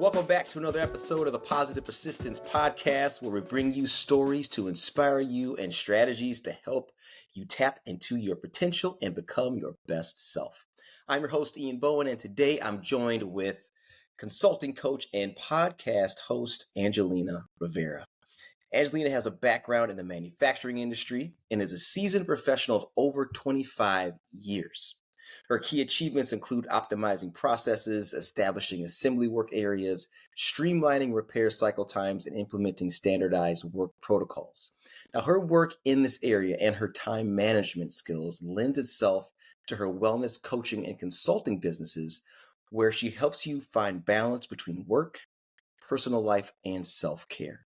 Welcome back to another episode of the Positive Persistence Podcast, where we bring you stories to inspire you and strategies to help you tap into your potential and become your best self. I'm your host, Ian Bowen, and today I'm joined with consulting coach and podcast host, Angelina Rivera. Angelina has a background in the manufacturing industry and is a seasoned professional of over 25 years. Her key achievements include optimizing processes, establishing assembly work areas, streamlining repair cycle times, and implementing standardized work protocols. Now, her work in this area and her time management skills lends itself to her wellness coaching and consulting businesses, where she helps you find balance between work, personal life, and self-care.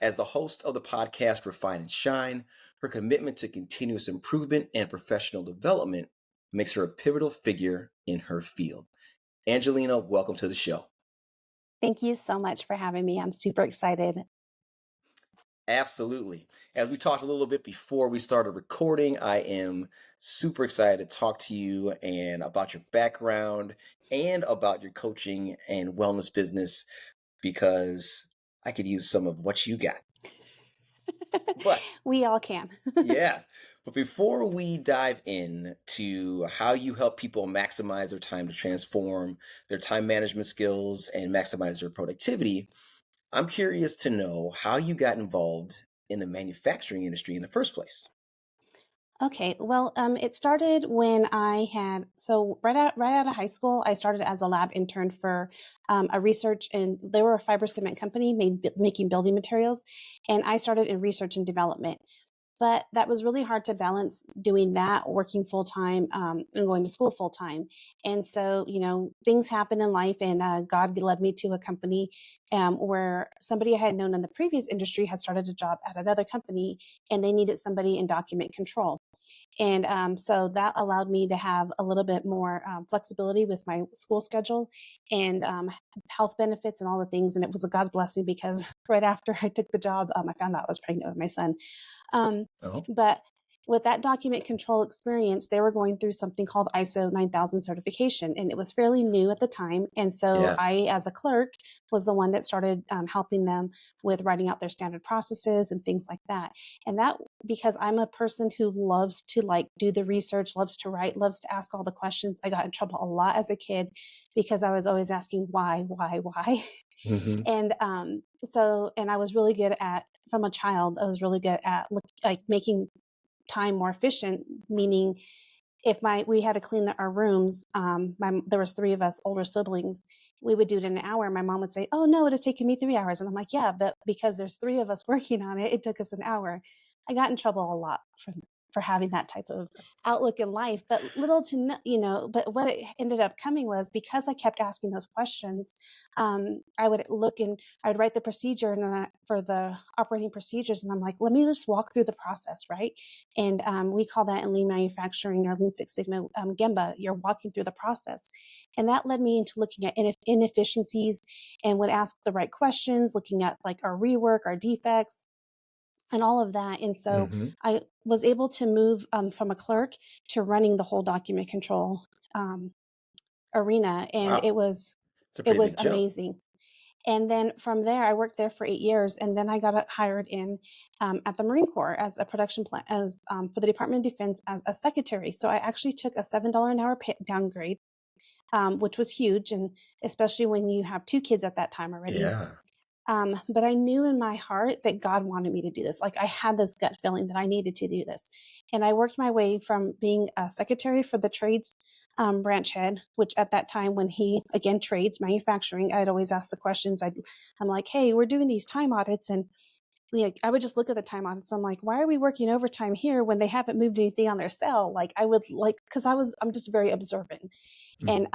As the host of the podcast Refine and Shine, her commitment to continuous improvement and professional development makes her a pivotal figure in her field. Angelina, welcome to the show. Thank you so much for having me. I'm super excited. Absolutely. As we talked a little bit before we started recording, I am super excited to talk to you and about your background and about your coaching and wellness business, because I could use some of what you got. But we all can. yeah. But before we dive in to how you help people maximize their time to transform their time management skills and maximize their productivity, I'm curious to know how you got involved in the manufacturing industry in the first place. Okay, well, it started when right out of high school, I started as a lab intern for a research, and they were a fiber cement company making building materials, and I started in research and development. But that was really hard to balance doing that, working full time, and going to school full time. And so, things happen in life, and God led me to a company where somebody I had known in the previous industry had started a job at another company, and they needed somebody in document control. And so that allowed me to have a little bit more flexibility with my school schedule and health benefits and all the things. And it was a God blessing, because right after I took the job, I found out I was pregnant with my son. But with that document control experience, they were going through something called ISO 9000 certification, and it was fairly new at the time. And so I, as a clerk, was the one that started helping them with writing out their standard processes and things like that. And that, because I'm a person who loves to do the research, loves to write, loves to ask all the questions. I got in trouble a lot as a kid because I was always asking why. Mm-hmm. And and I was really good at, from a child, I was really good at making time more efficient, meaning if we had to clean our rooms, there was 3 of us older siblings, we would do it in an hour. My mom would say, "Oh no, it'd taken me 3 hours." And I'm like, "Yeah, but because there's 3 of us working on it, it took us an hour." I got in trouble a lot for having that type of outlook in life, but little to no, but what it ended up coming was, because I kept asking those questions, I would look and I would write the procedure and for the operating procedures. And I'm like, let me just walk through the process. Right. And we call that in lean manufacturing or Lean Six Sigma, Gemba, you're walking through the process. And that led me into looking at inefficiencies and would ask the right questions, looking at our rework, our defects, and all of that. And so I was able to move from a clerk to running the whole document control arena. And Wow. it was Big jump. amazing. And then from there, I worked there for 8 years, and then I got hired in at the Marine Corps as a production plant, as for the Department of Defense as a secretary. So I actually took a $7 an hour downgrade, which was huge, and especially when you have 2 kids at that time already. Yeah. But I knew in my heart that God wanted me to do this. I had this gut feeling that I needed to do this. And I worked my way from being a secretary for the trades branch head, which at that time, when he, again, trades, manufacturing, I'd always ask the questions. I'm like, "Hey, we're doing these time audits." And I would just look at the time audits. I'm like, "Why are we working overtime here when they haven't moved anything on their cell?" Because I'm just very observant. And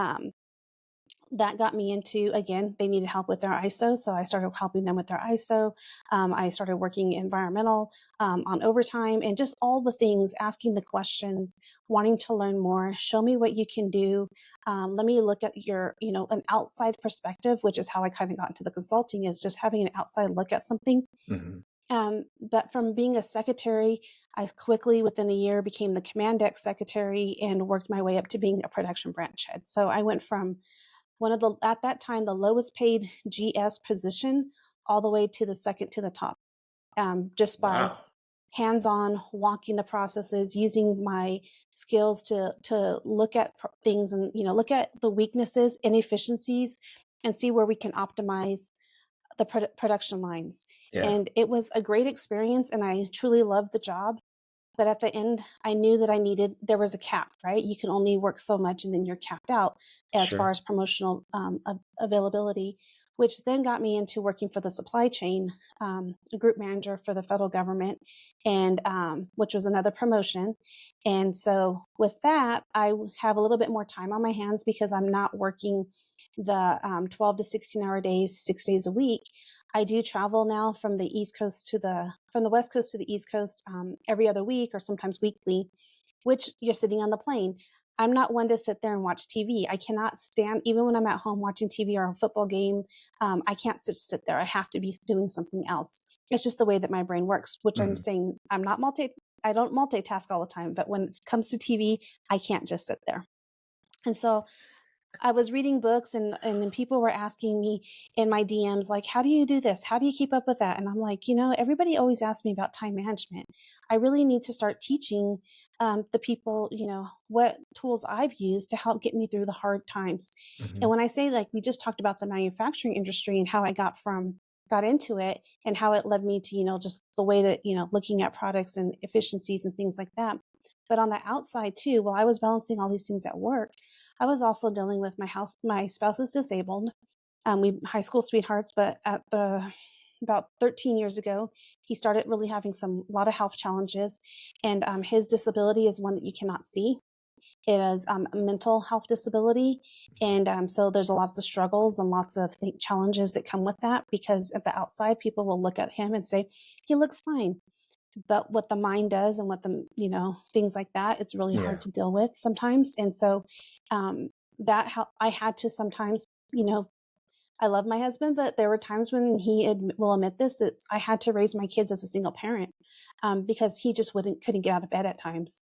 that got me into, again, they needed help with their ISO. So I started helping them with their ISO. I started working environmental on overtime, and just all the things, asking the questions, wanting to learn more. Show me what you can do. Let me look at your, an outside perspective, which is how I kind of got into the consulting, is just having an outside look at something. But from being a secretary, I quickly, within a year, became the command deck secretary and worked my way up to being a production branch head. So I went from one of the at that time the lowest paid GS position all the way to the second to the top, just by Wow. hands-on walking the processes, using my skills to look at things and look at the weaknesses, inefficiencies, and see where we can optimize the production lines. Yeah. And it was a great experience, and I truly loved the job. But at the end, I knew that there was a cap, right? You can only work so much and then you're capped out as far Sure. as promotional availability, which then got me into working for the supply chain, group manager for the federal government, and which was another promotion. And so with that, have a little bit more time on my hands because I'm not working the 12 to 16-hour days, 6 days a week. I do travel now from the West Coast to the East Coast, every other week or sometimes weekly, which you're sitting on the plane. I'm not one to sit there and watch TV. I cannot stand, even when I'm at home watching TV or a football game, I can't sit there. I have to be doing something else. It's just the way that my brain works, which I'm Hmm. saying I don't multitask all the time, but when it comes to TV, I can't just sit there. And so I was reading books, and then people were asking me in my DMs, like, how do you do this? How do you keep up with that? And I'm like, everybody always asks me about time management. I really need to start teaching the people, what tools I've used to help get me through the hard times. And Hmm. when I say, like, we just talked about the manufacturing industry and how I got into it and how it led me to, just the way that, looking at products and efficiencies and things like that. But on the outside too, while I was balancing all these things at work, I was also dealing with my spouse is disabled. We high school sweethearts, but about 13 years ago, he started really having a lot of health challenges, and his disability is one that you cannot see. It is a mental health disability, and so there's lots of struggles and lots of challenges that come with that. Because at the outside, people will look at him and say he looks fine, but what the mind does and what the things like that, it's really hard Yeah. to deal with sometimes. And so that how I had to sometimes, I love my husband, but there were times when will admit this, that I had to raise my kids as a single parent, because he just couldn't get out of bed at times.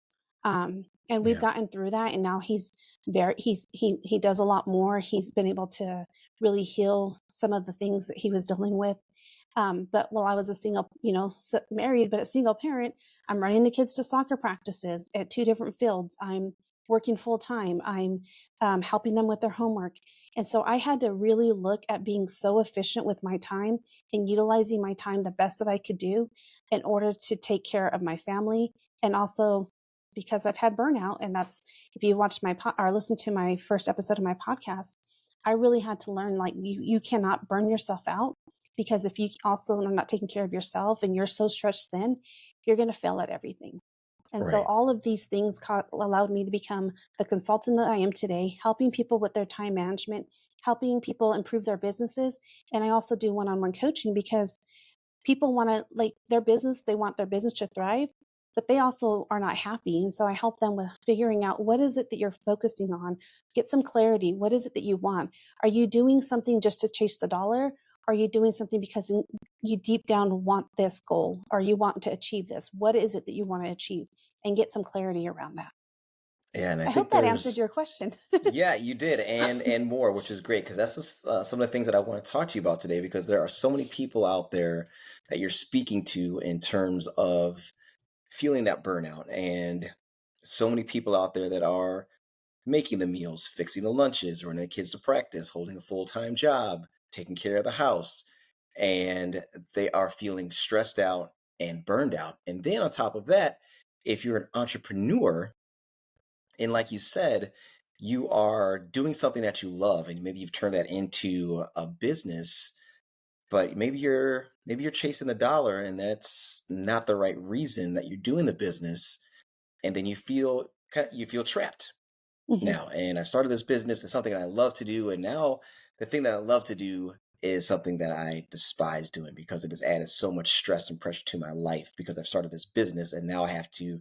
And we've Yeah. gotten through that, and now he does a lot more. He's been able to really heal some of the things that he was dealing with. But while I was a single, married but a single parent, I'm running the kids to soccer practices at two different fields. I'm working full time. I'm helping them with their homework. And so I had to really look at being so efficient with my time and utilizing my time the best that I could do in order to take care of my family. And also because I've had burnout, and that's, if you watched or listened to my first episode of my podcast, I really had to learn, like, you cannot burn yourself out, because if you also are not taking care of yourself and you're so stretched thin, you're going to fail at everything. And so Right. all of these things allowed me to become the consultant that I am today, helping people with their time management, helping people improve their businesses. And I also do one-on-one coaching because people want to, like, they want their business to thrive, but they also are not happy. And so I help them with figuring out, what is it that you're focusing on? Get some clarity. What is it that you want? Are you doing something just to chase the dollar? Are you doing something because you deep down want this goal, or you want to achieve this? What is it that you want to achieve? And get some clarity around that. Yeah. And I I think hope that answered there's, your question. yeah, you did, and more, which is great because that's just, some of the things that I want to talk to you about today. Because there are so many people out there that you're speaking to in terms of feeling that burnout, and so many people out there that are making the meals, fixing the lunches, running the kids to practice, holding a full time job, taking care of the house, and they are feeling stressed out and burned out. And then on top of that, if you're an entrepreneur, and like you said, you are doing something that you love, and maybe you've turned that into a business, but maybe you're chasing the dollar, and that's not the right reason that you're doing the business, and then you feel trapped Hmm. now. And I've started this business. It's something that I love to do. And now the thing that I love to do is something that I despise doing because it has added so much stress and pressure to my life because I've started this business and now I have to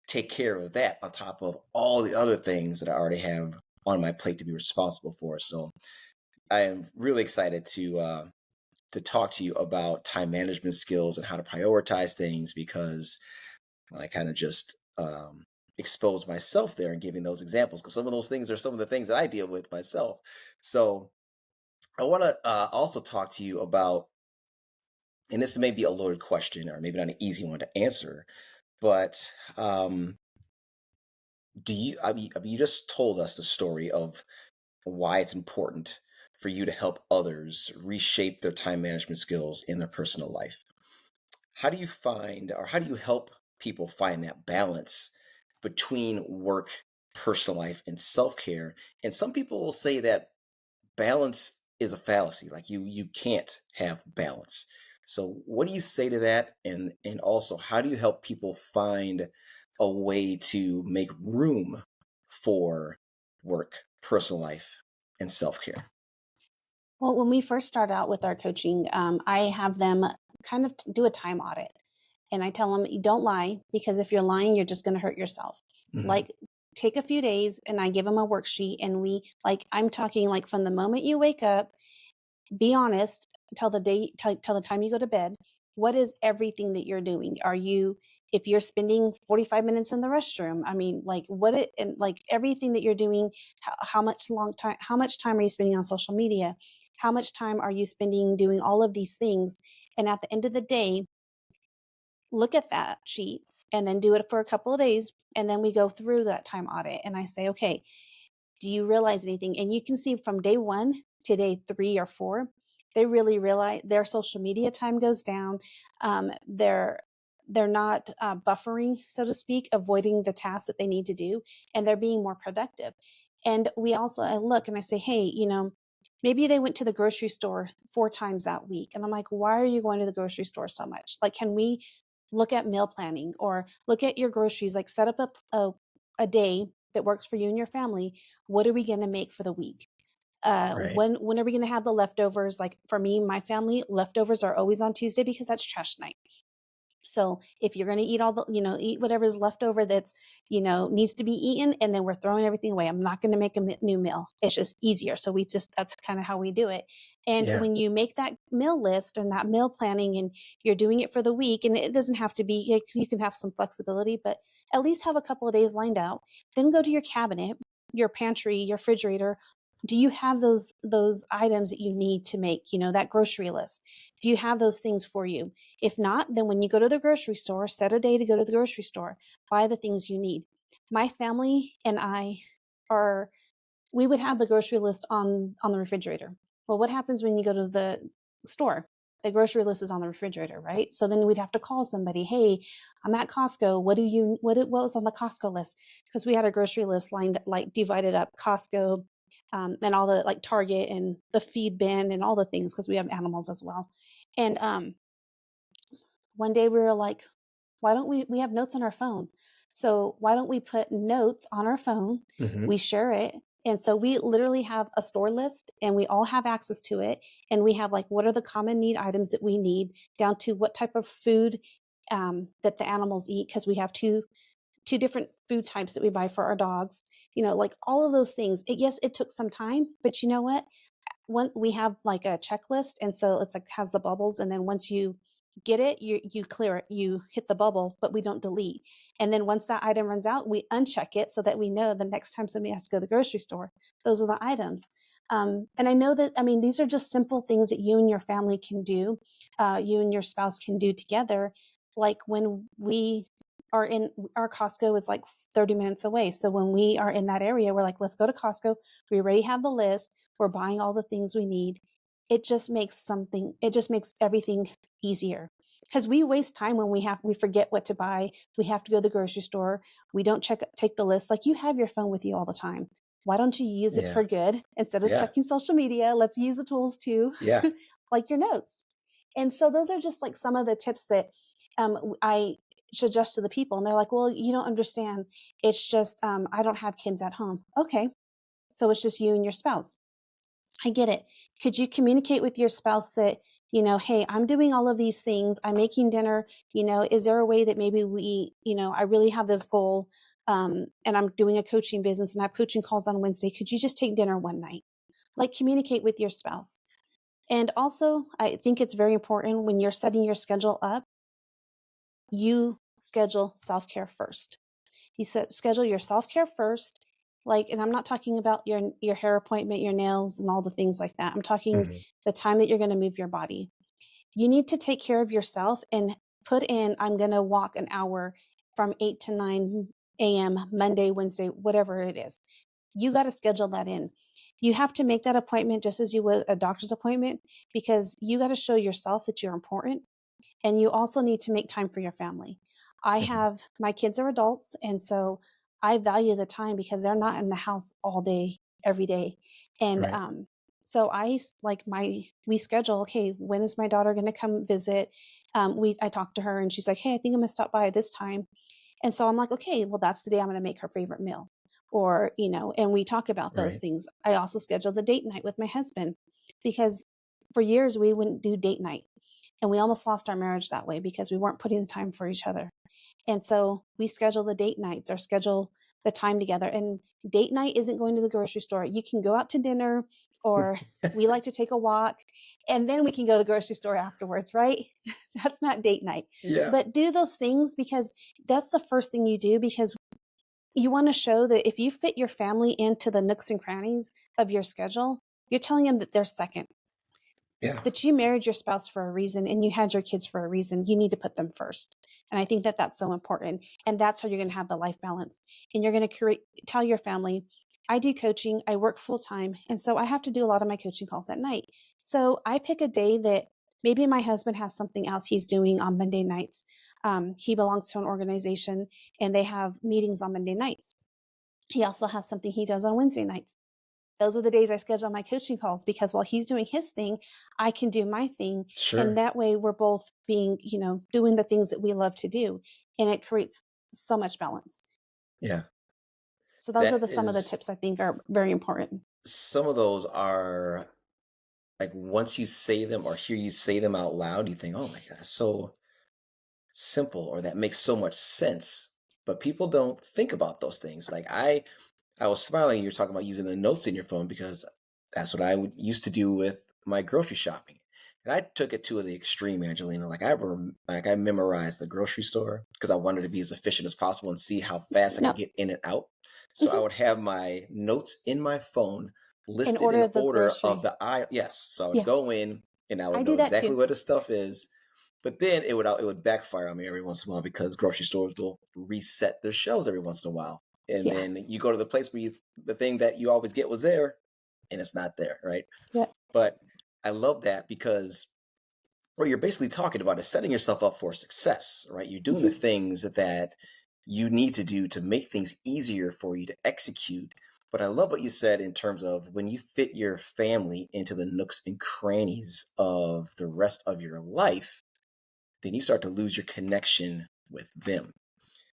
take care of that on top of all the other things that I already have on my plate to be responsible for. So I am really excited to talk to you about time management skills and how to prioritize things because I kind of just expose myself there and giving those examples, because some of those things are some of the things that I deal with myself. So I want to also talk to you about, and this may be a loaded question or maybe not an easy one to answer, but you just told us the story of why it's important for you to help others reshape their time management skills in their personal life. How do you find, or how do you help people find that balance between work, personal life, and self care? And some people will say that balance is a fallacy, like you can't have balance. So what do you say to that? And also, how do you help people find a way to make room for work, personal life, and self care? Well, when we first start out with our coaching, I have them kind of do a time audit. And I tell them, you don't lie, because if you're lying, you're just going to hurt yourself. Hmm. Like, take a few days and I give them a worksheet. And I'm talking like from the moment you wake up, be honest, till the time you go to bed. What is everything that you're doing? If you're spending 45 minutes in the restroom, I mean, like what it, and like everything that you're doing, how much time are you spending on social media? How much time are you spending doing all of these things? And at the end of the day, look at that sheet and then do it for a couple of days. And then we go through that time audit and I say, okay, do you realize anything? And you can see from day 1 to day 3 or 4, they really realize their social media time goes down. They're not buffering, so to speak, avoiding the tasks that they need to do, and they're being more productive. And I look and I say, hey, maybe they went to the grocery store 4 times that week. And I'm like, why are you going to the grocery store so much? Like, can we look at meal planning or look at your groceries, like set up a day that works for you and your family. What are we going to make for the week? Right. When are we going to have the leftovers? Like for me, my family, leftovers are always on Tuesday because that's trash night. So if you're going to eat eat whatever's left over that's, needs to be eaten, and then we're throwing everything away. I'm not going to make a new meal. It's just easier. So that's kind of how we do it. And Yeah. when you make that meal list and that meal planning and you're doing it for the week, and it doesn't have to be, you can have some flexibility, but at least have a couple of days lined out. Then go to your cabinet, your pantry, your refrigerator. Do you have those items that you need to make, that grocery list? Do you have those things for you? If not, then when you go to the grocery store, set a day to go to the grocery store, buy the things you need. My family and I are, we would have the grocery list on the refrigerator. Well, what happens when you go to the store? The grocery list is on the refrigerator, right? So then we'd have to call somebody. Hey, I'm at Costco. What was on the Costco list? Because we had a grocery list lined, like divided up, Costco, and all the like Target and the feed bin and all the things, because we have animals as well. And one day we were like, why don't we have notes on our phone? So why don't we put notes on our phone? Hmm. We share it. And so we literally have a store list and we all have access to it. And we have like, what are the common need items that we need, down to what type of food that the animals eat. Cause we have two different food types that we buy for our dogs, like all of those things. Yes, it took some time, but you know what? Once we have like a checklist, and so it's like has the bubbles, and then once you get it, you clear it, you hit the bubble, but we don't delete. And then once that item runs out, we uncheck it so that we know the next time somebody has to go to the grocery store, those are the items. And I know that, I mean, these are just simple things that you and your family can do, you and your spouse can do together. Like when we are in, our Costco is like 30 minutes away, so when we are in that area, we're like, let's go to Costco. We already have the list, we're buying all the things we need. It just makes everything easier, because we waste time when we forget what to buy. We have to go to the grocery store. We don't take the list. Like, you have your phone with you all the time. Why don't you use it Yeah. for good instead of Yeah. checking social media? Let's use the tools too, Yeah. like your notes. And so those are just like some of the tips that I suggest to the people. And they're like, well, you don't understand. It's just, I don't have kids at home. Okay. So it's just you and your spouse. I get it. Could you communicate with your spouse that, hey, I'm doing all of these things. I'm making dinner. Is there a way that maybe I really have this goal, and I'm doing a coaching business and I have coaching calls on Wednesday. Could you just take dinner one night? Like, communicate with your spouse. And also, I think it's very important when you're setting your schedule up, you schedule self care first. You schedule your self-care first, like, and I'm not talking about your hair appointment, your nails, and all the things like that. I'm talking Mhm. the time that you're gonna move your body. You need to take care of yourself and put in, I'm gonna walk an hour from 8 to 9 AM, Monday, Wednesday, whatever it is. You gotta schedule that in. You have to make that appointment just as you would a doctor's appointment because you gotta show yourself that you're important, and you also need to make time for your family. I Mhm. have my kids are adults, and so I value the time because they're not in the house all day, every day. And Right. so like we schedule, okay, when is my daughter going to come visit? I talked to her and she's like, hey, I think I'm going to stop by this time. And so I'm like, okay, well, that's the day I'm going to make her favorite meal. Or, and we talk about those Right. things. I also schedule the date night with my husband because for years we wouldn't do date night. And we almost lost our marriage that way because we weren't putting the time for each other. And so we schedule the date nights or schedule the time together. And date night isn't going to the grocery store. You can go out to dinner, or we like to take a walk and then we can go to the grocery store afterwards, right? That's not date night. Yeah. But do those things because that's the first thing you do, because you want to show that if you fit your family into the nooks and crannies of your schedule, you're telling them that they're second, Yeah. that you married your spouse for a reason and you had your kids for a reason. You need to put them first. And I think that that's so important. And that's how you're going to have the life balance. And you're going to tell your family, I do coaching, I work full time. And so I have to do a lot of my coaching calls at night. So I pick a day that maybe my husband has something else he's doing on Monday nights. He belongs to an organization and they have meetings on Monday nights. He also has something he does on Wednesday nights. Those are the days I schedule my coaching calls because while he's doing his thing, I can do my thing. And Sure. that way we're both being, doing the things that we love to do. And it creates so much balance. Yeah. So those are That the some of the is tips I think are very important. some of those are like once you say them or hear you say them out loud, you think, "Oh my god, so simple," or "That makes so much sense." But people don't think about those things. Like I was smiling. You're talking about using the notes in your phone because that's what I would used to do with my grocery shopping. And I took it to the extreme, Angelina. Like I memorized the grocery store because I wanted to be as efficient as possible and see how fast I could No, get in and out. So I mhm. would have my notes in my phone In listed order in of the order of grocery. the aisle. Yes, so I would Yeah, go in and I I would do know that exactly too. where the stuff is. But then it would backfire on me every once in a while because grocery stores will reset their shelves every once in a while, and Yeah. then you go to the place where the thing that you always get was there, and it's not there, right? Yeah. But I love that because what you're basically talking about is setting yourself up for success, right? You're doing the Hmm. things that you need to do to make things easier for you to execute. But I love what you said in terms of when you fit your family into the nooks and crannies of the rest of your life, then you start to lose your connection with them.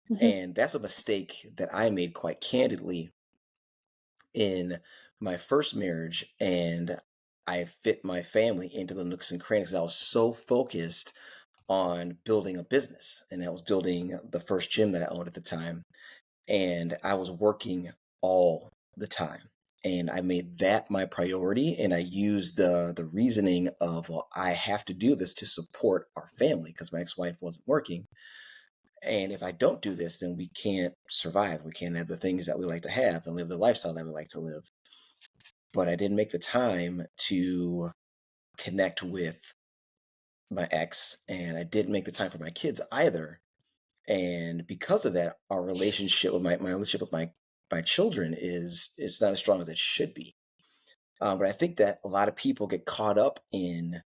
Hmm. And that's a mistake that I made quite candidly in my first marriage. And I fit my family into the nooks and crannies. I was so focused on building a business, and I was building the first gym that I owned at the time. And I was working all the time. And I made that my priority. And I used the reasoning of, well, I have to do this to support our family because my ex-wife wasn't working. And if I don't do this, then we can't survive. We can't have the things that we like to have and live the lifestyle that we like to live. But I didn't make the time to connect with my ex, and I didn't make the time for my kids either. And because of that, our relationship with my relationship with my children is not as strong as it should be. But I think that a lot of people get caught up in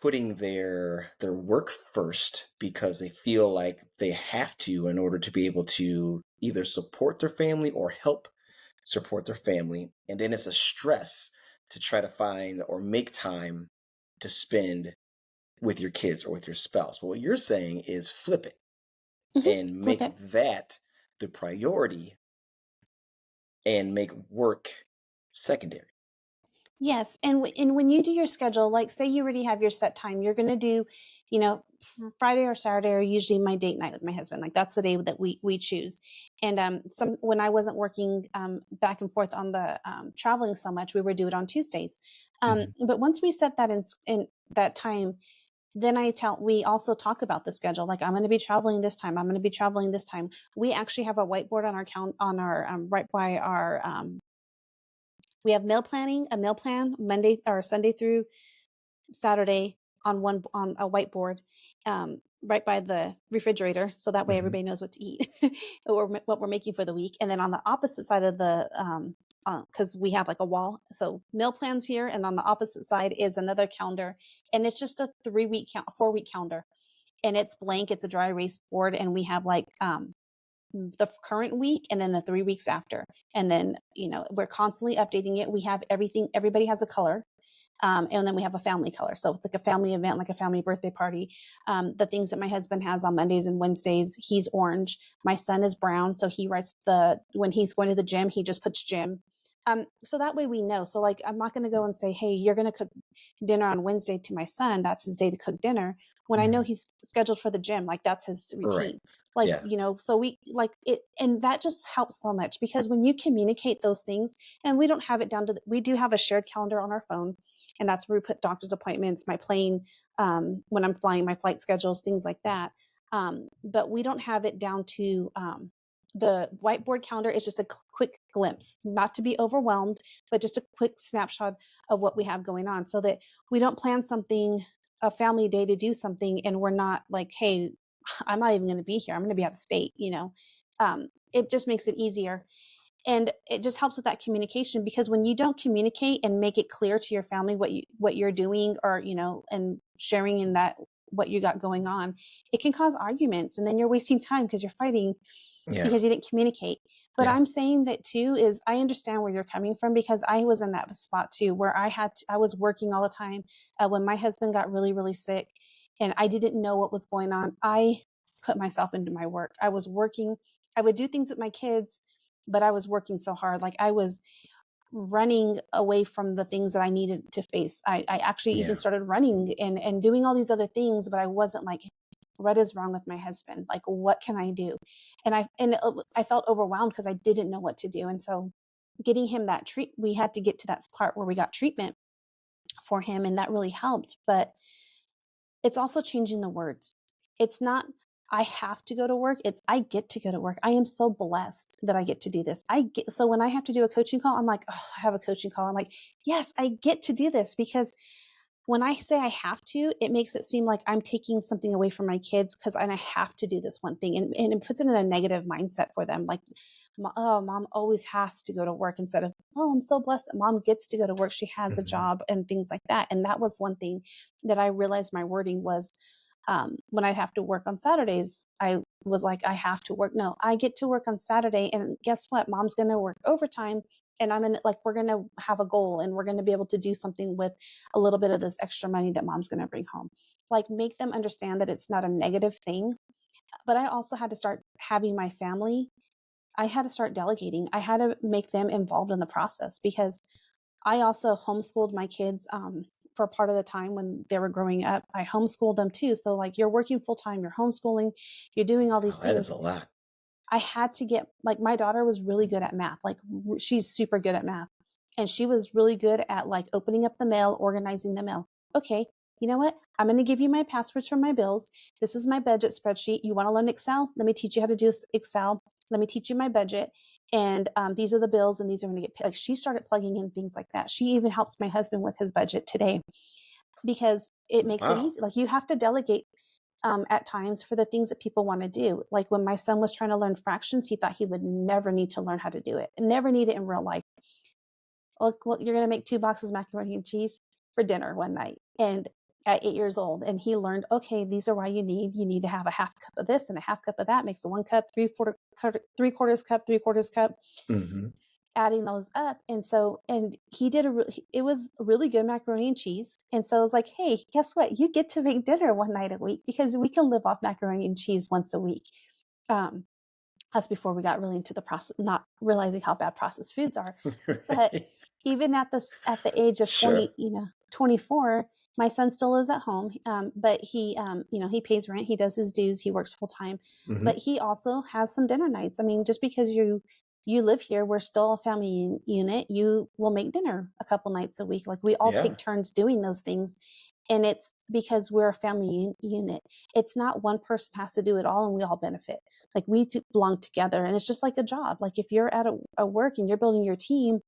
putting their work first because they feel like they have to in order to be able to either support their family or help support their family. And then it's a stress to try to find or make time to spend with your kids or with your spouse. But what you're saying is flip it Hmm. and Flip make it. that the priority and make work secondary. Yes, and when you do your schedule, like say you already have your set time, you're going to do, Friday or Saturday are usually my date night with my husband. Like that's the day that we choose. And some when I wasn't working back and forth on the traveling so much, we would do it on Tuesdays. Mhm. But once we set that in that time, Then we also talk about the schedule. Like, I'm going to be traveling this time. I'm going to be traveling this time. We actually have a whiteboard on our right by our, we have a meal plan Monday or Sunday through Saturday on a whiteboard, right by the refrigerator, so that way Hmm. everybody knows what to eat or what we're making for the week. And then on the opposite side of the, because we have like a wall, so meal plans here, and on the opposite side is another calendar, and it's just a 3 week 4 week calendar, and it's blank. It's a dry erase board, and we have like the current week and then the 3 weeks after, and then we're constantly updating it. We have everything. Everybody has a color, and then we have a family color. So it's like a family event, like a family birthday party. The things that my husband has on Mondays and Wednesdays, he's orange. My son is brown. So he writes when he's going to the gym, he just puts gym. So that way we know. So like, I'm not going to go and say, hey, you're going to cook dinner on Wednesday to my son. That's his day to cook dinner. When I know Hmm. he's scheduled for the gym, like that's his Right. routine. Like, Yeah. so we like it. And that just helps so much, because when you communicate those things, and we don't have it down to, we do have a shared calendar on our phone, and that's where we put doctor's appointments, my plane, when I'm flying, my flight schedules, things like that. But we don't have it down to, the whiteboard calendar is just a quick glimpse, not to be overwhelmed, but just a quick snapshot of what we have going on, so that we don't plan something, a family day, to do something, and we're not like, hey, I'm not even going to be here. I'm going to be out of state. It just makes it easier, and it just helps with that communication, because when you don't communicate and make it clear to your family what you're doing, or and sharing in that what you got going on, it can cause arguments, and then you're wasting time because you're fighting Yeah. because you didn't communicate. But Yeah. I'm saying that too, is I understand where you're coming from, because I was in that spot too, where I was working all the time, when my husband got really, really sick, and I didn't know what was going on. I put myself into my work. I was working. I would do things with my kids, but I was working so hard. Like, I was running away from the things that I needed to face. I actually even Yeah. started running and doing all these other things, but I wasn't like, what is wrong with my husband? Like, what can I do? I felt overwhelmed because I didn't know what to do. And so getting him we had to get to that part where we got treatment for him, and that really helped. But it's also changing the words. It's not, I have to go to work. It's, I get to go to work. I am so blessed that I get to do this. So when I have to do a coaching call, I'm like, oh, I have a coaching call. I'm like, yes, I get to do this, because when I say I have to, it makes it seem like I'm taking something away from my kids, because I have to do this one thing. And it puts it in a negative mindset for them. Like, oh, mom always has to go to work, instead of, oh, I'm so blessed that mom gets to go to work. She has a Hmm. job and things like that. And that was one thing that I realized my wording was, when I'd have to work on Saturdays, I was like, I have to work. No, I get to work on Saturday. And guess what? Mom's going to work overtime. And we're going to have a goal, and we're going to be able to do something with a little bit of this extra money that mom's going to bring home. Like, make them understand that it's not a negative thing. But I also had to start having my family, I had to start delegating. I had to make them involved in the process, because I also homeschooled my kids, for part of the time when they were growing up. I homeschooled them too. So, like, you're working full time, you're homeschooling, you're doing all these Wow, that is things. a lot. I had to get, like, my daughter was really good at math. Like, she's super good at math. And she was really good at, like, opening up the mail, organizing the mail. Okay, you know what? I'm going to give you my passwords for my bills. This is my budget spreadsheet. You want to learn Excel? Let me teach you how to do Excel. Let me teach you my budget. And these are the bills, and these are going to get paid. Like, she started plugging in things like that. She even helps my husband with his budget today, because it makes it Wow. easy. Like, you have to delegate, at times, for the things that people want to do. Like, when my son was trying to learn fractions, he thought he would never need to learn how to do it, never need it in real life. Well, you're going to make 2 boxes of macaroni and cheese for dinner one night. And at 8 years old, and he learned, okay, these are why you need to have a half cup of this and a half cup of that, makes a 1 cup, three quarters cup, three-quarters cup, Hmm. adding those up. And so, and he did it was really good macaroni and cheese. And so I was like, hey, guess what? You get to make dinner one night a week, because we can live off macaroni and cheese once a week. Um, that's before we got really into the process, not realizing how bad processed foods are. But Right. even at the age of Sure. 24, my son still lives at home. But he, he pays rent, he does his dues, he works full time, but Hmm. he also has some dinner nights. I mean, just because you live here, we're still a family unit. You will make dinner a couple nights a week. Like, we all take Yeah. turns doing those things. And it's because we're a family unit. It's not one person has to do it all and we all benefit. Like we belong together. And it's just like a job. Like if you're at a work and you're building your team,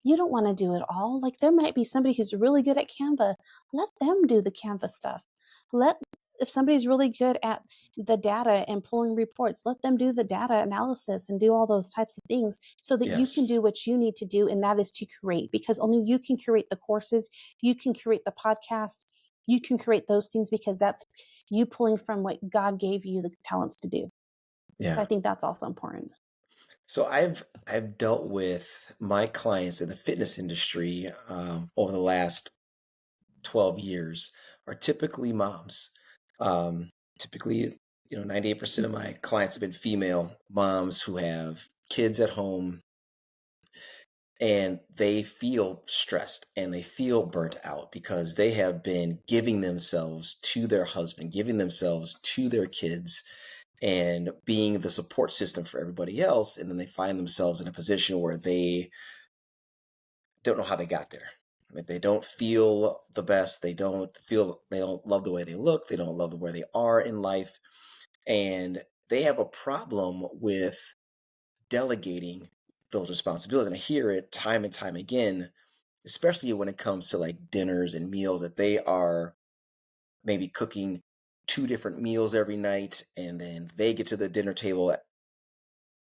you don't want to do it all. Like there might be somebody who's really good at Canva. Let them do the Canva stuff. Let If somebody's really good at the data and pulling reports, let them do the data analysis and do all those types of things so that you can Yes. do what you need to do. And that is to create, because only you can create the courses, you can create the podcasts, you can create those things, because that's you pulling from what God gave you the talents to do. So I Yeah. think that's also important. So I've dealt with my clients in the fitness industry over the last 12 years are typically moms. Typically, 98% of my clients have been female moms who have kids at home, and they feel stressed and they feel burnt out because they have been giving themselves to their husband, giving themselves to their kids, and being the support system for everybody else. And then they find themselves in a position where they don't know how they got there. I mean, they don't feel the best. They don't love the way they look. They don't love where they are in life. And they have a problem with delegating those responsibilities. And I hear it time and time again, especially when it comes to like dinners and meals, that they are maybe cooking two different meals every night. And then they get to the dinner table at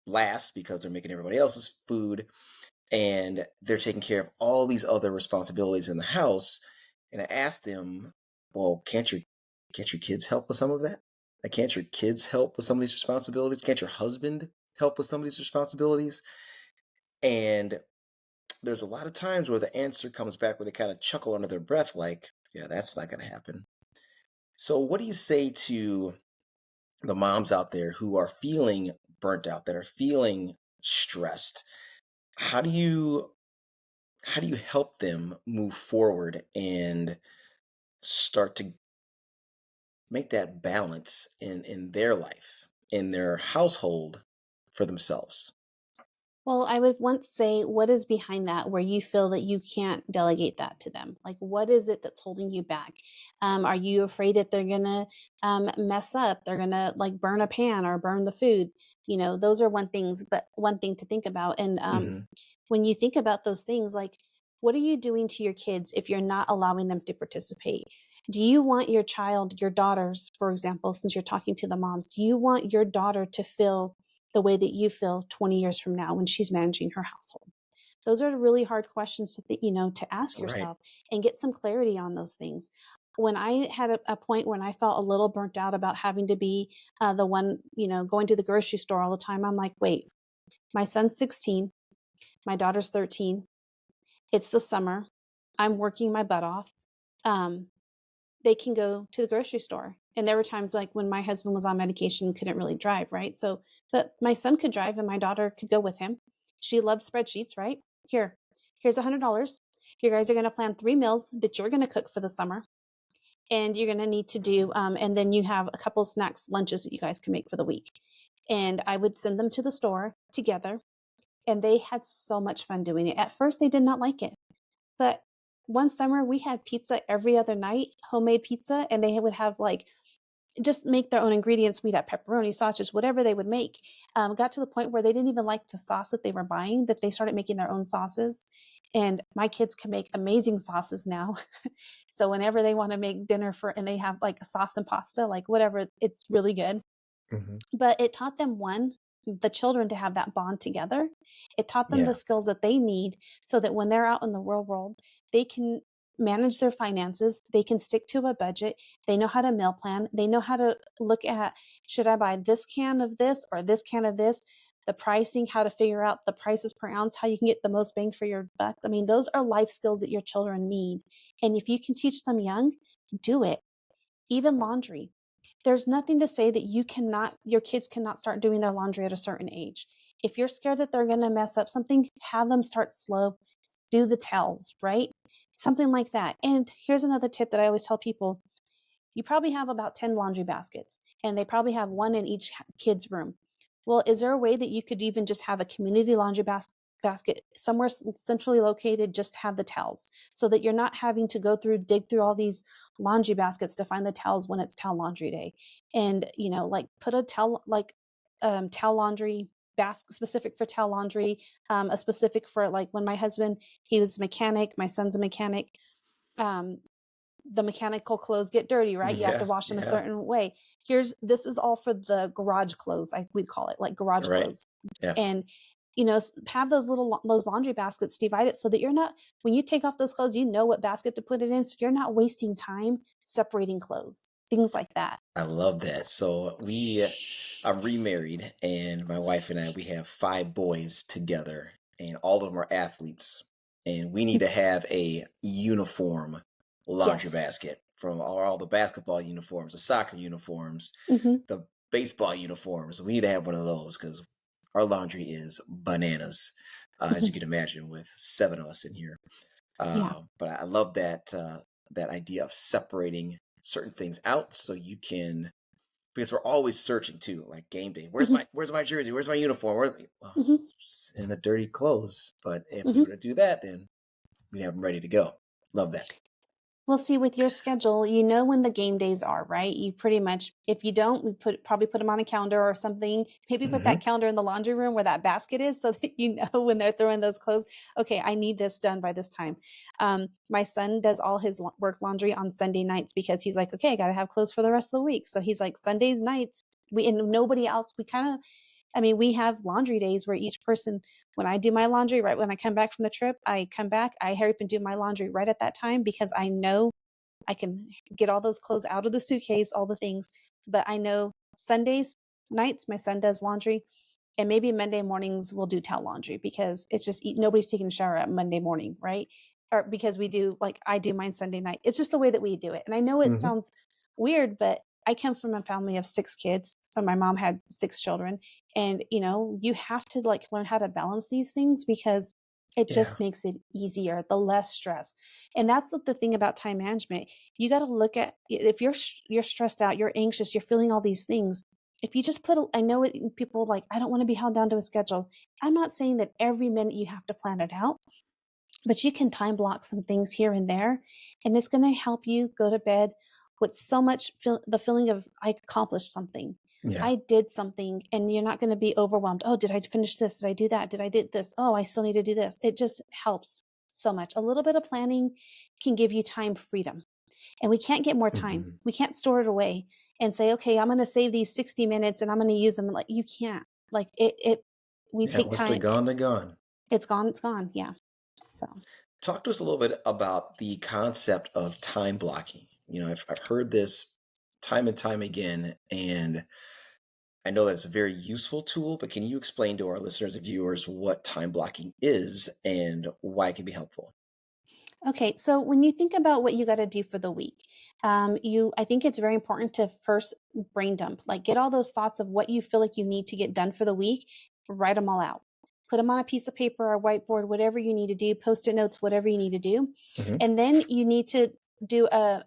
last because they're making everybody else's food, and they're taking care of all these other responsibilities in the house. And I asked them, well, can't your kids help with some of that? Like, can't your kids help with some of these responsibilities? Can't your husband help with some of these responsibilities? And there's a lot of times where the answer comes back where they kind of chuckle under their breath, like, yeah, that's not going to happen. So, what do you say to the moms out there who are feeling burnt out, that are feeling stressed? How do you how do you help them move forward and start to make that balance in their life, in their household, for themselves? Well, I would once say, what is behind that where you feel that you can't delegate that to them? Like, what is it that's holding you back? Are you afraid that they're going to mess up? They're going to like burn a pan or burn the food? Those are one thing to think about. And Hmm. when you think about those things, like, what are you doing to your kids if you're not allowing them to participate? Do you want your child, your daughters, for example, since you're talking to the moms, do you want your daughter to feel the way that you feel 20 years from now when she's managing her household? Those are really hard questions to ask Right. yourself and get some clarity on those things. When I had a point when I felt a little burnt out about having to be the one, going to the grocery store all the time, I'm like, wait, my son's 16, my daughter's 13. It's the summer. I'm working my butt off. Um, they can go to the grocery store. And there were times like when my husband was on medication and couldn't really drive, right? So, but my son could drive and my daughter could go with him. She loves spreadsheets, right? Here's $100. You guys are going to plan 3 meals that you're going to cook for the summer. And you're going to need to do, and then you have a couple of snacks, lunches that you guys can make for the week. And I would send them to the store together. And they had so much fun doing it. At first, they did not like it. But one summer we had pizza every other night, homemade pizza, and they would have like just make their own ingredients. We'd have pepperoni, sausage, whatever they would make. Got to the point where they didn't even like the sauce that they were buying, that they started making their own sauces. And my kids can make amazing sauces now. So whenever they want to make dinner and they have like a sauce and pasta, like whatever, it's really good. Hmm. But it taught them, the children, to have that bond together. It taught them the Yeah. skills that they need so that when they're out in the real world, they can manage their finances, they can stick to a budget, they know how to meal plan, they know how to look at, should I buy this can of this or this can of this? The pricing, how to figure out the prices per ounce, how you can get the most bang for your buck. I mean, those are life skills that your children need. And if you can teach them young, do it. Even laundry. There's nothing to say that your kids cannot start doing their laundry at a certain age. If you're scared that they're going to mess up something, have them start slow, do the tells, right? Something like that. And here's another tip that I always tell people. You probably have about 10 laundry baskets, and they probably have one in each kid's room. Well, is there a way that you could even just have a community laundry basket basket somewhere centrally located, just have the towels, so that you're not having to dig through all these laundry baskets to find the towels when it's towel laundry day. And, like, put a towel, like, towel laundry basket specific for towel laundry, a specific for, like, when my husband, he was a mechanic, my son's a mechanic, um, the mechanical clothes get dirty, right? You have to Yeah, wash them a yeah, certain way. This is all for the garage clothes, we'd call it, like, garage right. clothes. Yeah. And, have those laundry baskets divided, so that you're not, when you take off those clothes, you know what basket to put it in, so you're not wasting time separating clothes, things like that. I love that. So I'm remarried, and my wife and I, we have 5 boys together, and all of them are athletes. And we need to have a uniform laundry Yes. basket from all the basketball uniforms, the soccer uniforms, Hmm. the baseball uniforms. We need to have one of those because our laundry is bananas, as you Hmm. can imagine, with 7 of us in here. Yeah. But I love that idea of separating certain things out so you can, because we're always searching too, like game day. Where's Hmm. my jersey? Where's my uniform? Well, Hmm. it's in the dirty clothes. But if we Hmm. were to do that, then we have them ready to go. Love that. Well, see, with your schedule, when the game days are, right? You pretty much, if you don't, we probably put them on a calendar or something. Maybe put that Hmm. calendar in the laundry room where that basket is, so that when they're throwing those clothes, okay, I need this done by this time. My son does all his work laundry on Sunday nights, because he's like, okay, I got to have clothes for the rest of the week. So he's like, Sundays nights, and nobody else, we kind of, we have laundry days where each person, when I do my laundry, right when I come back from the trip, I come back, I hurry up and do my laundry right at that time, because I know I can get all those clothes out of the suitcase, all the things. But I know Sundays nights, my son does laundry, and maybe Monday mornings we'll do towel laundry, because it's just nobody's taking a shower at Monday morning, right? Or because we do, like, I do mine Sunday night. It's just the way that we do it. And I know it Hmm. sounds weird, but I come from a family of 6 kids. So my mom had 6 children, and you have to, like, learn how to balance these things, because it Yeah. just makes it easier, the less stress. And that's what the thing about time management. You got to look at, if you're stressed out, you're anxious, you're feeling all these things, if you just I know it, people like, I don't want to be held down to a schedule. I'm not saying that every minute you have to plan it out, but you can time block some things here and there. And it's going to help you go to bed with so much the feeling of, I accomplished something. Yeah. I did something, and you're not going to be overwhelmed. Oh, did I finish this? Did I do that? Did I did this? Oh, I still need to do this. It just helps so much. A little bit of planning can give you time freedom, and we can't get more time. Hmm. We can't store it away and say, okay, I'm going to save these 60 minutes and I'm going to use them. Like, you can't. Like, we Yeah. take Once they're time. gone, they're gone. It's gone. It's gone. Yeah. So, Talk to us a little bit about the concept of time blocking. I've heard this time and time again, and I know that it's a very useful tool, but can you explain to our listeners and viewers what time blocking is and why it can be helpful? okay. So when you think about what you got to do for the week, I think it's very important to first brain dump, like, get all those thoughts of what you feel like you need to get done for the week, write them all out, put them on a piece of paper or whiteboard, whatever you need to do, post-it notes, whatever you need to do. Hmm. And then you need to do a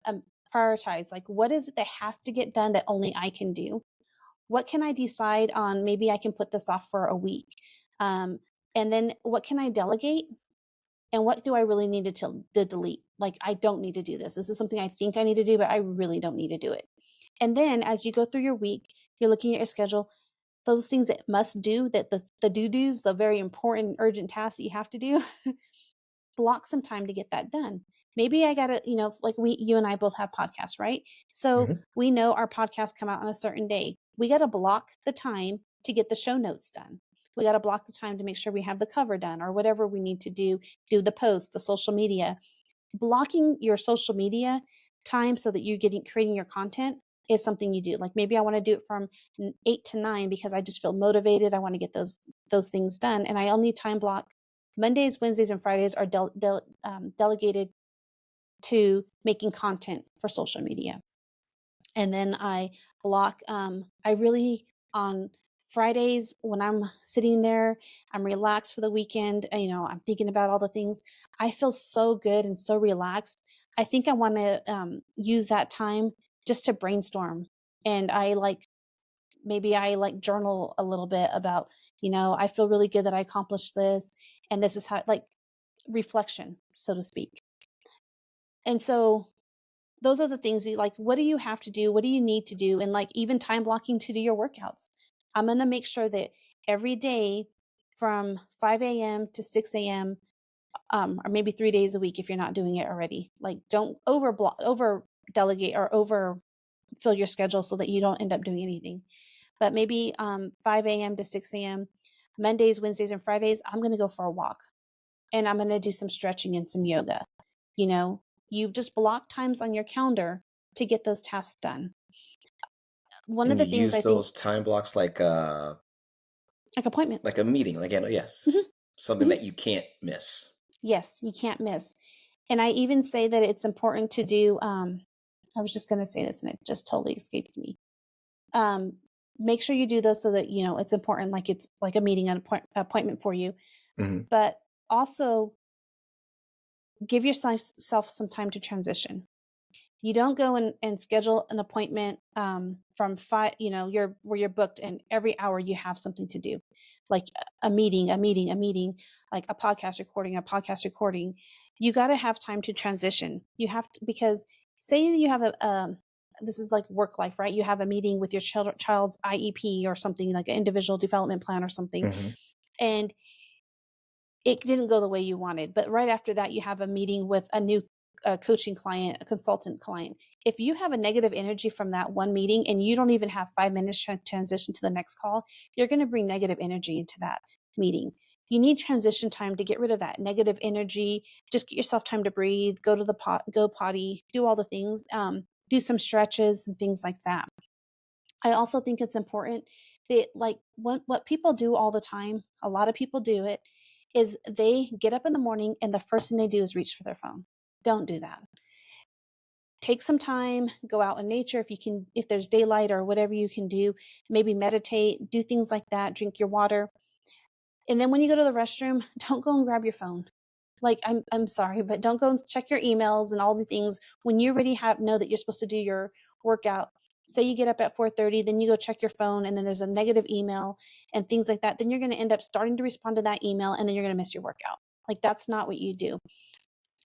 prioritize, like, what is it that has to get done that only I can do? What can I decide on? Maybe I can put this off for a week. Um, and then what can I delegate? And what do I really need to delete? Like, I don't need to do this. This is something I think I need to do, but I really don't need to do it. And then as you go through your week, you're looking at your schedule, those things that must do, that the do-dos, the very important, urgent tasks that you have to do, block some time to get that done. Maybe I gotta, like, you and I both have podcasts, right? So Hmm. we know our podcasts come out on a certain day. We got to block the time to get the show notes done. We got to block the time to make sure we have the cover done, or whatever we need to do the post, the social media. Blocking your social media time so that you're getting creating your content is something you do. Like, maybe I want to do it from 8 to 9 because I just feel motivated. I want to get those things done, and I only time block Mondays, Wednesdays, and Fridays are delegated to making content for social media. And then I block, I really, on Fridays, when I'm sitting there, I'm relaxed for the weekend, I'm thinking about all the things. I feel so good and so relaxed. I think I want to use that time just to brainstorm. And I, like, maybe I like journal a little bit about, I feel really good that I accomplished this. And this is how, like, reflection, so to speak. And so those are the things you like, what do you have to do? What do you need to do? And like even time blocking to do your workouts. I'm going to make sure that every day from 5 a.m. to 6 a.m., or maybe 3 days a week if you're not doing it already. Like don't over delegate or over fill your schedule so that you don't end up doing anything. But maybe 5 a.m. to 6 a.m., Mondays, Wednesdays, and Fridays, I'm going to go for a walk and I'm going to do some stretching and some yoga. You know, you just block times on your calendar to get those tasks done. One of And the you things I use think, those time blocks like appointments. like a meeting, like, yes, Hmm. something Hmm. that you can't miss. Yes, you can't miss. And I even say that it's important to do, I was just going to say this and it just totally escaped me. Um, Make sure you do those so that, it's important, like it's like a meeting, an appointment for you. Hmm. But also give yourself some time to transition. You don't go and schedule an appointment from five, where you're booked and every hour you have something to do, like a meeting, like a podcast recording. You got to have time to transition. You have to, because say you have this is like work life, right? You have a meeting with your child's IEP or something like an individual development plan or something. Hmm. And it didn't go the way you wanted. But right after that, you have a meeting with a new coaching client, a consultant client. If you have a negative energy from that one meeting and you don't even have 5 minutes to transition to the next call, you're going to bring negative energy into that meeting. You need transition time to get rid of that negative energy. Just get yourself time to breathe, go to the go potty, do all the things, do some stretches and things like that. I also think it's important that like what people do all the time, a lot of people do it, is they get up in the morning and the first thing they do is reach for their phone. Don't do that. Take some time, go out in nature if you can, if there's daylight or whatever you can do, maybe meditate, do things like that, drink your water. And then when you go to the restroom, don't go and grab your phone. Like I'm sorry, but don't go and check your emails and all the things when you already know that you're supposed to do your workout. Say you get up at 4:30, then you go check your phone and then there's a negative email and things like that. Then you're going to end up starting to respond to that email and then you're going to miss your workout. Like that's not what you do.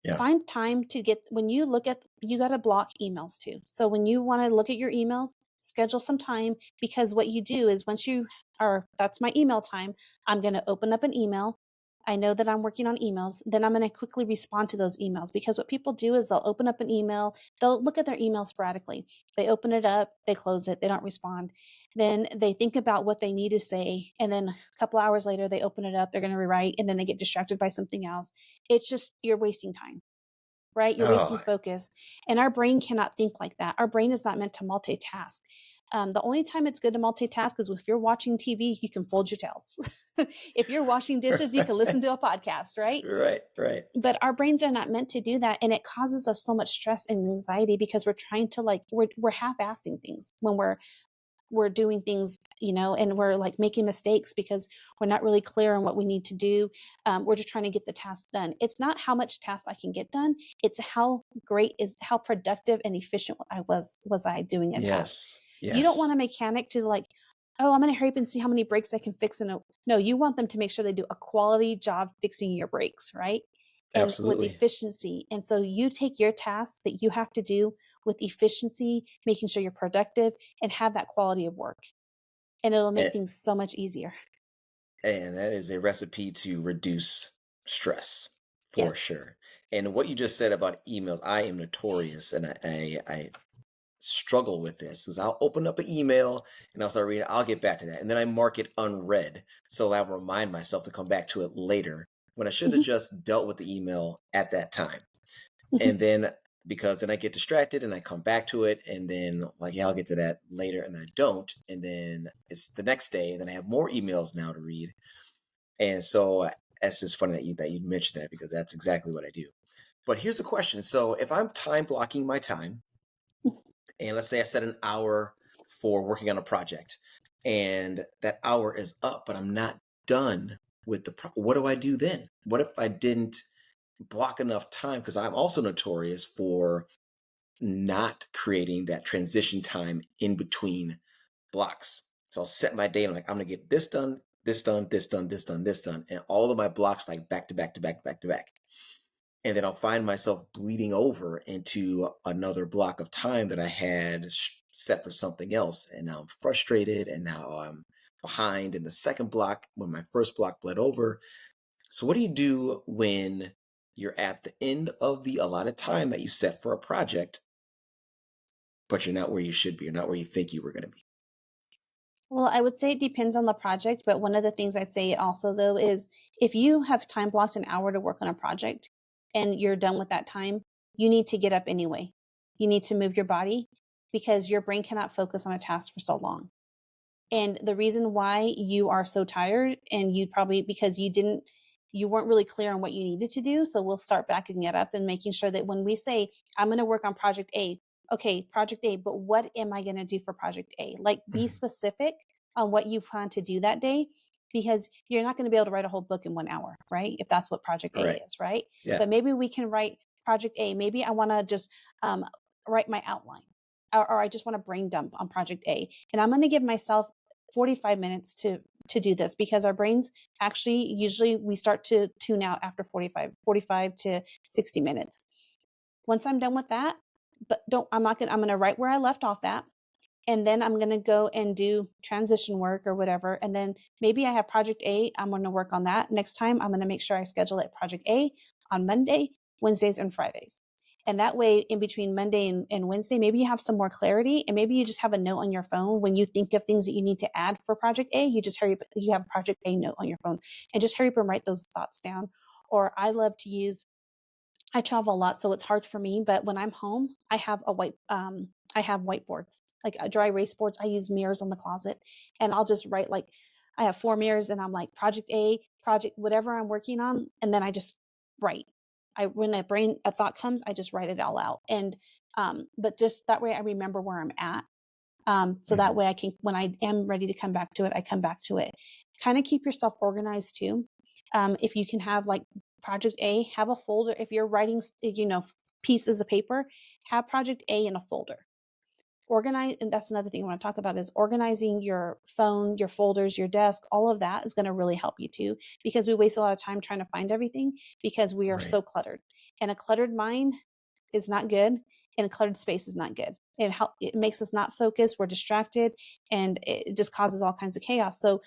Yeah. Find time to get, when you look at, you got to block emails too. So when you want to look at your emails, schedule some time, because what you do is once you are, that's my email time, I'm going to open up an email. I know that I'm working on emails. Then I'm going to quickly respond to those emails, because what people do is they'll open up an email, they'll look at their email sporadically. They open it up, they close it, they don't respond. Then they think about what they need to say. And then a couple hours later, they open it up, they're going to rewrite, and then they get distracted by something else. It's just, you're wasting time, right? You're wasting Oh, focus. And our brain cannot think like that. Our brain is not meant to multitask. The only time it's good to multitask is if you're watching TV, you can fold your tails. If you're washing dishes, you can listen to a podcast, right? right, right. But our brains are not meant to do that. And it causes us so much stress and anxiety because we're trying to like, we're half-assing things when we're doing things, and we're like making mistakes because we're not really clear on what we need to do. We're just trying to get the tasks done. It's not how much tasks I can get done. It's how productive and efficient was I doing a task. Yes, You don't want yes, a mechanic to like, oh, I'm going to hurry up and see how many breaks I can fix. No, you want them to make sure they do a quality job fixing your breaks, right? And with absolutely. efficiency. And so you take your tasks that you have to do with efficiency, making sure you're productive and have that quality of work. And it'll make And, things so much easier. and that is a recipe to reduce stress for Yes. sure. And what you just said about emails, I am notorious, and I struggle with this because I'll open up an email and I'll start reading. I'll get back to that, and then I mark it unread, so I'll remind myself to come back to it later when I should have Hmm. just dealt with the email at that time. Hmm. And then because then I get distracted and I come back to it, and then like, yeah, I'll get to that later, and then I don't, and then it's the next day, and then I have more emails now to read. And so it's just funny that you mentioned that, because that's exactly what I do. But here's a question: so if I'm time blocking my time, and let's say I set an hour for working on a project, and that hour is up, but I'm not done with what do I do then? What if I didn't block enough time? Because I'm also notorious for not creating that transition time in between blocks. So I'll set my day and I'm like, I'm gonna get this done, this done, this done, this done, this done, and all of my blocks like back to back to back to back to back. And then I'll find myself bleeding over into another block of time that I had set for something else. And now I'm frustrated and now I'm behind in the second block when my first block bled over. So what do you do when you're at the end of the allotted time that you set for a project, but you're not where you should be, or not where you think you were going to be? Well, I would say it depends on the project, but one of the things I'd say also though is if you have time blocked an hour to work on a project and you're done with that time, you need to get up anyway. You need to move your body because your brain cannot focus on a task for so long. And the reason why you are so tired and you probably because you weren't really clear on what you needed to do. So we'll start backing it up and making sure that when we say, I'm going to work on project A, okay, project A, but what am I going to do for project A? Like be Mhm. specific on what you plan to do that day because you're not going to be able to write a whole book in 1 hour, right? If that's what project A Right. is, right? Yeah. But maybe we can write project A. Maybe I want to just um, write my outline or I just want to brain dump on project A. And I'm going to give myself 45 minutes to do this because our brains actually usually we start to tune out after 45 to 60 minutes. Once I'm done with that, but don't I'm not going to I'm going to write where I left off at and then I'm going to go and do transition work or whatever. And then maybe I have project A. I'm going to work on that. Next time, I'm going to make sure I schedule it project A on Monday, Wednesdays, and Fridays. And that way, in between Monday and Wednesday, maybe you have some more clarity and maybe you just have a note on your phone. When you think of things that you need to add for project A, you just hurry up, you have a project A note on your phone and just hurry up and write those thoughts down. Or I love to use I travel a lot, so it's hard for me. But when I'm home, I have whiteboards, like dry erase boards. I use mirrors on the closet, and I'll just write like I have 4 mirrors, and I'm like project A, project whatever I'm working on, and then I just write. I when a thought comes, I just write it all out, and but just that way I remember where I'm at. So that Mhm. way I can, when I am ready to come back to it, I come back to it. Kind of keep yourself organized too. If you can have like project A, have a folder. If you're writing, pieces of paper, have project A in a folder. Organize, and that's another thing I want to talk about is organizing your phone, your folders, your desk. All of that is going to really help you too, because we waste a lot of time trying to find everything because we are Right. so cluttered. And a cluttered mind is not good, and a cluttered space is not good. It makes us not focus. We're distracted, and it just causes all kinds of chaos. So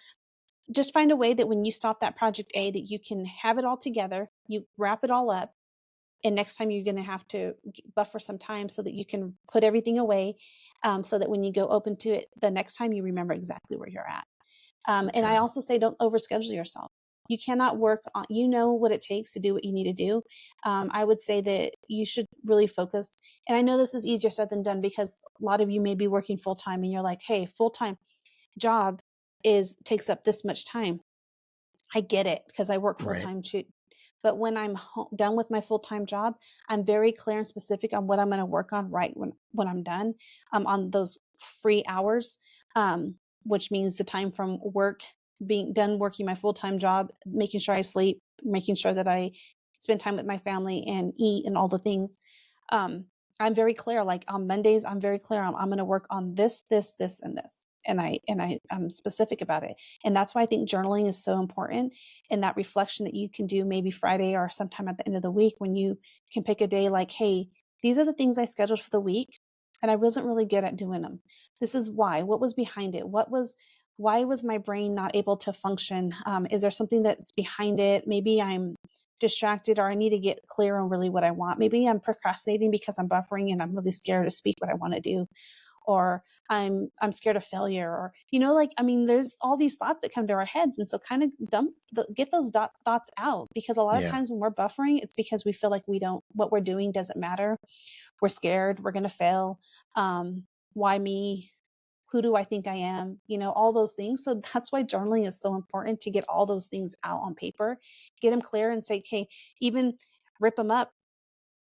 just find a way that when you stop that project A, that you can have it all together. You wrap it all up, and next time you're going to have to buffer some time so that you can put everything away, so that when you go open to it the next time, you remember exactly where you're at. And I Got it. also say don't overschedule yourself. You cannot work on, you know what it takes to do what you need to do. I would say that you should really focus. And I know this is easier said than done because a lot of you may be working full time and you're like, hey, full time job is takes up this much time. I get it because I work full Right. time too. But when done with my full time job, I'm very clear and specific on what I'm going to work on right when I'm done, on those free hours, which means the time from work, being done working my full time job, making sure I sleep, making sure that I spend time with my family and eat and all the things. Um, I'm very clear. Like on Mondays, I'm very clear. I'm going to work on this, this, this, and this, and I'm specific about it. And that's why I think journaling is so important, and that reflection that you can do maybe Friday or sometime at the end of the week when you can pick a day like, hey, these are the things I scheduled for the week and I wasn't really good at doing them. This is why. What was behind it? Why was my brain not able to function? Is there something that's behind it? Maybe I'm distracted or I need to get clear on really what I want. Maybe I'm procrastinating because I'm buffering and I'm really scared to speak what I want to do, or I'm scared of failure, or like I mean there's all these thoughts that come to our heads, and so kind of get those thoughts out, because a lot of Yeah. times when we're buffering, it's because we feel like we don't what we're doing doesn't matter. We're scared we're going to fail. Why me? Who do I think I am? All those things. So that's why journaling is so important, to get all those things out on paper, get them clear and say, okay, even rip them up,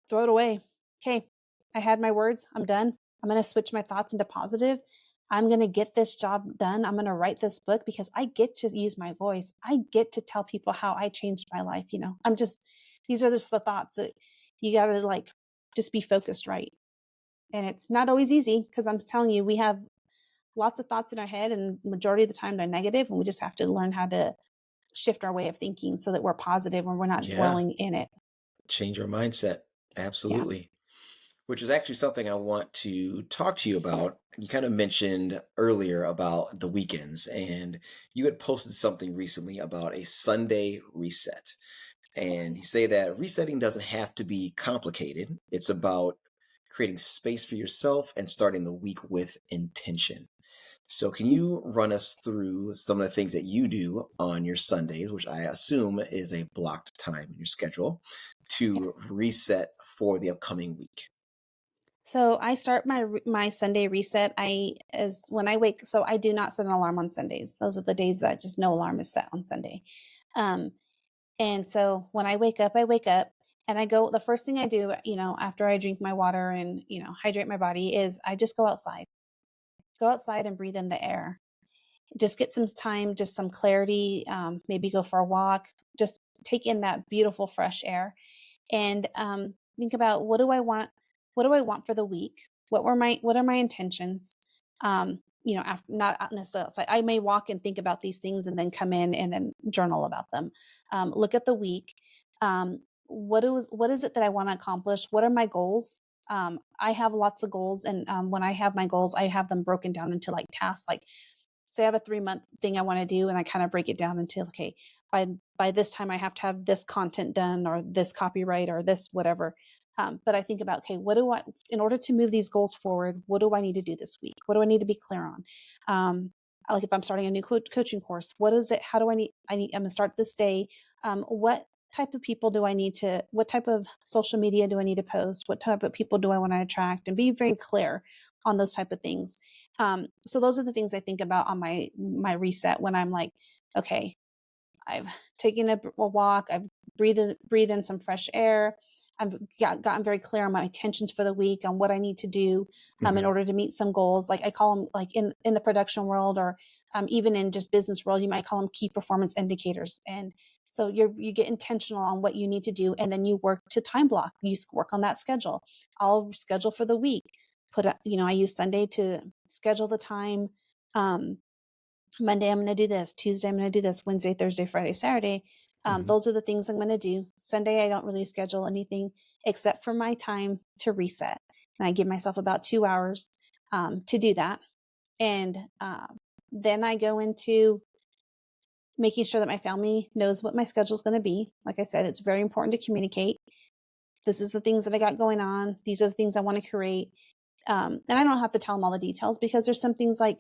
throw it away. Okay, I had my words. I'm done. I'm going to switch my thoughts into positive. I'm going to get this job done. I'm going to write this book because I get to use my voice. I get to tell people how I changed my life. These are just the thoughts that you got to like just be focused right. And it's not always easy because I'm telling you, we have lots of thoughts in our head, and majority of the time they're negative, and we just have to learn how to shift our way of thinking so that we're positive and we're not Yeah. dwelling in it. Change our mindset. Yeah. Absolutely. Which is actually something I want to talk to you about. You kind of mentioned earlier about the weekends, and you had posted something recently about a Sunday reset. And you say that resetting doesn't have to be complicated, it's about creating space for yourself and starting the week with intention. So, can you run us through some of the things that you do on your Sundays, which I assume is a blocked time in your schedule, Yeah. to reset for the upcoming week? So I start my Sunday reset. I as when I wake. So I do not set an alarm on Sundays. Those are the days that just no alarm is set on Sunday. Um, and so when I wake up and I go. The first thing I do, after I drink my water and hydrate my body, is I just go outside. Go outside and breathe in the air. Just get some time, just some clarity. Maybe go for a walk. Just take in that beautiful fresh air and think about what do I want for the week, what are my intentions, after, not necessarily outside. I may walk and think about these things and then come in and then journal about them. Look at the week. What is it that I want to accomplish? What are my goals? I have lots of goals, and when I have my goals, I have them broken down into like tasks. Like, say I have a 3-month thing I want to do, and I kind of break it down into, okay, by this time I have to have this content done, or this copyright, or this whatever. But I think about, okay, what do I, in order to move these goals forward, what do I need to do this week? What do I need to be clear on? Like if I'm starting a new coaching course, what is it? How do I'm going to start this day. What type of people do I need to, what type of social media do I need to post? What type of people do I want to attract? And be very clear on those type of things. So those are the things I think about on my reset when I'm like, okay, I've taken a walk. I've breathed in some fresh air. Gotten very clear on my intentions for the week, on what I need to do in Hmm. order to meet some goals. Like I call them, like in the production world, or even in just business world, you might call them key performance indicators. And so you get intentional on what you need to do, and then you work to time block. Work on that schedule. I'll schedule for the week. I use Sunday to schedule the time. Um, Monday, I'm going to do this. Tuesday, I'm going to do this. Wednesday, Thursday, Friday, Saturday. Hmm. Those are the things I'm going to do. Sunday, I don't really schedule anything except for my time to reset. And I give myself about 2 hours to do that. And then I go into making sure that my family knows what my schedule is going to be. Like I said, it's very important to communicate. This is the things that I got going on. These are the things I want to create. And I don't have to tell them all the details, because there's some things like,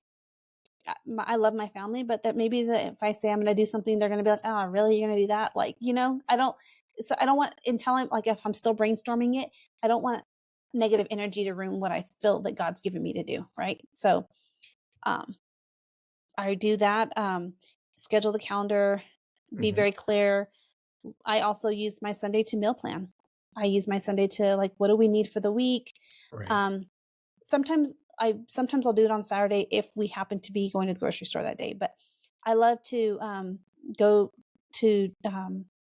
I love my family, but that maybe that if I say I'm going to do something, they're going to be like, "Oh, really? You're going to do that?" Like, I don't. So I don't want, until I'm like, if I'm still brainstorming it, I don't want negative energy to ruin what I feel that God's given me to do. Right. So, um, I do that. Schedule the calendar, be Hmm. very clear. I also use my Sunday to meal plan. I use my Sunday to, like, what do we need for the week? Right. Um, sometimes I'll do it on Saturday if we happen to be going to the grocery store that day. But I love to go to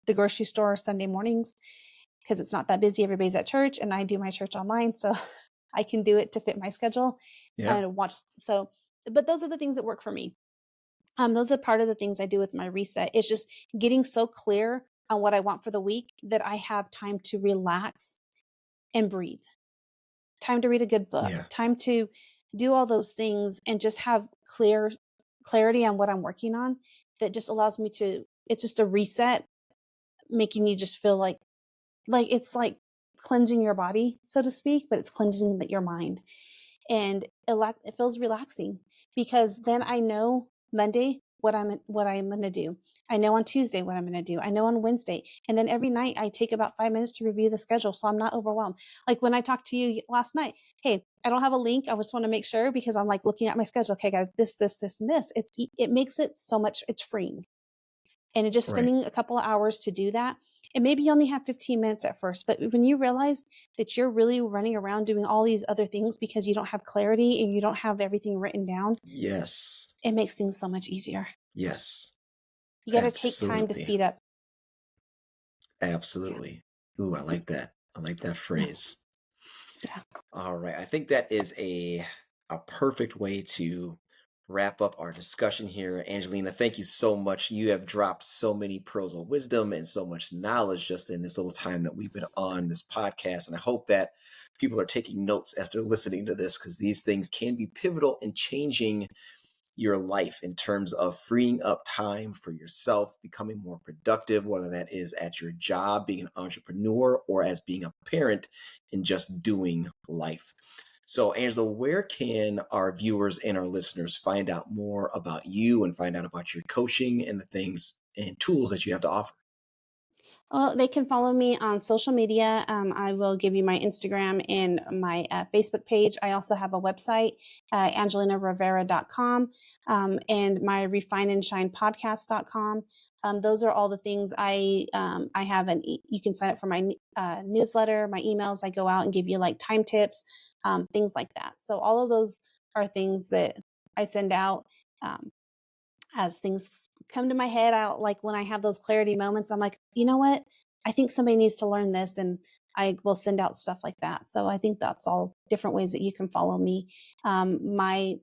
the grocery store Sunday mornings, because it's not that busy. Everybody's at church, and I do my church online, so I can do it to fit my schedule Yeah. and watch. So, but those are the things that work for me. Those are part of the things I do with my reset. It's just getting so clear on what I want for the week that I have time to relax and breathe, time to read a good book, Yeah. time to do all those things, and just have clarity on what I'm working on, that just allows me to, it's just a reset, making you just feel like it's like cleansing your body, so to speak, but it's cleansing your mind. And it feels relaxing, because then I know Monday what I'm going to do. I know on Tuesday what I'm going to do. I know on Wednesday, and then every night I take about 5 minutes to review the schedule, so I'm not overwhelmed. Like when I talked to you last night, hey, I don't have a link. I just want to make sure, because I'm like looking at my schedule. Okay, I got this, and this. It makes it so much. It's freeing, and just Right. spending a couple of hours to do that. And maybe you only have 15 minutes at first, but when you realize that you're really running around doing all these other things because you don't have clarity and you don't have everything written down, Yes. it makes things so much easier. Yes. You got to take time to Absolutely. speed up. Yeah. Absolutely. Ooh, I like that. I like that Yeah. phrase. Yeah. All right. I think that is a perfect way to wrap up our discussion here. Angelina, thank you so much. You have dropped so many pearls of wisdom and so much knowledge just in this little time that we've been on this podcast. And I hope that people are taking notes as they're listening to this, because these things can be pivotal in changing your life in terms of freeing up time for yourself, becoming more productive, whether that is at your job, being an entrepreneur, or as being a parent and just doing life. So, Angela, where can our viewers and our listeners find out more about you and find out about your coaching and the things and tools that you have to offer? Well, they can follow me on social media. I will give you my Instagram and my Facebook page. I also have a website, angelinarivera.com, and my refine and shine podcast.com. Those are all the things I have. You can sign up for my newsletter, my emails. I go out and give you like time tips, things like that. So all of those are things that I send out. As things come to my head, I'll like when I have those clarity moments, I'm like, you know what? I think somebody needs to learn this. And I will send out stuff like that. So I think that's all different ways that you can follow me. My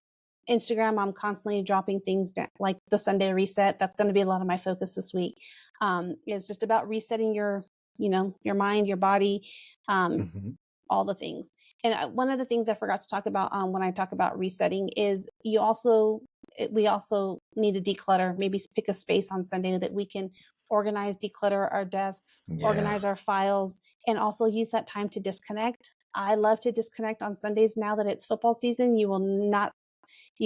Instagram, I'm constantly dropping things down, like the Sunday reset. That's going to be a lot of my focus this week. It's just about resetting your mind, your body, um, Mm-hmm. all the things. And one of the things I forgot to talk about when I talk about resetting is we also need to declutter, maybe pick a space on Sunday that we can organize, declutter our desk, Yeah. organize our files, and also use that time to disconnect. I love to disconnect on Sundays now that it's football season. You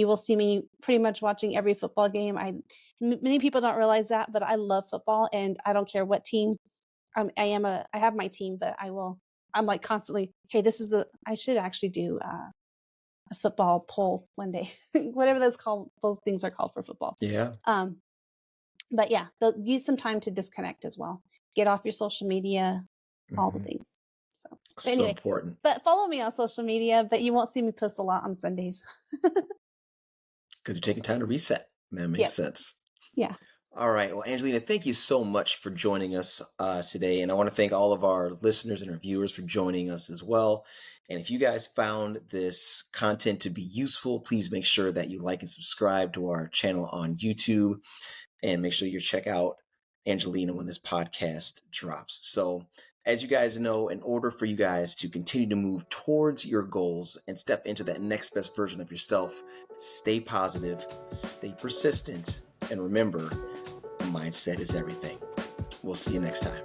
will see me pretty much watching every football game. Many people don't realize that, but I love football and I don't care what team. I have my team, but I'm like constantly, okay, I should actually do a football poll one day, whatever those things are called for football. Yeah. Um, but yeah, use some time to disconnect as well. Get off your social media, all the Mm-hmm. things. So, but So anyway, important but follow me on social media, but you won't see me post a lot on Sundays. because you're taking time to reset. That makes Yep. sense. Yeah. All right. Well, Angelina, thank you so much for joining us today. And I want to thank all of our listeners and our viewers for joining us as well. And if you guys found this content to be useful, please make sure that you like and subscribe to our channel on YouTube, and make sure you check out Angelina when this podcast drops. So, as you guys know, in order for you guys to continue to move towards your goals and step into that next best version of yourself, stay positive, stay persistent, and remember, mindset is everything. We'll see you next time.